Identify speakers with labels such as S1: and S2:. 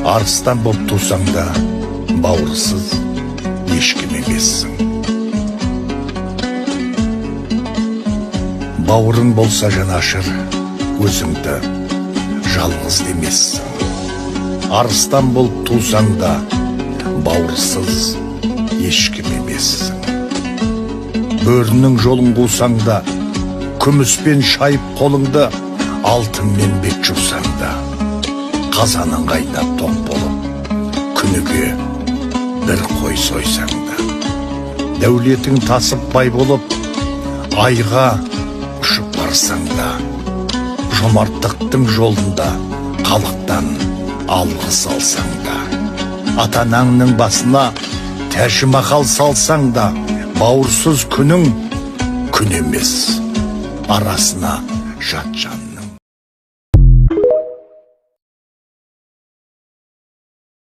S1: Арыстан болып тусаң да, бауырсыз ешкім емессің. Бауырың болса жанашыр, өзіңді жалғыз демессің. Арыстан болып тусаң да, бауырсыз ешкім емессің. Бөрінің жолын қусаң да, күміспен шайып қолыңды, алтынмен бет жусаң да, қазаның қайнап тоқ болып, күніге бір қой сойсаң да, дәулетің тасып бай болып, айға ұшып барсаң да, жомарттықтың жолында халықтан алғыс алсаң да, ата-анаңның басына тәжімақал салсаң да, бауырсыз күнің күн емес, арасына жат жан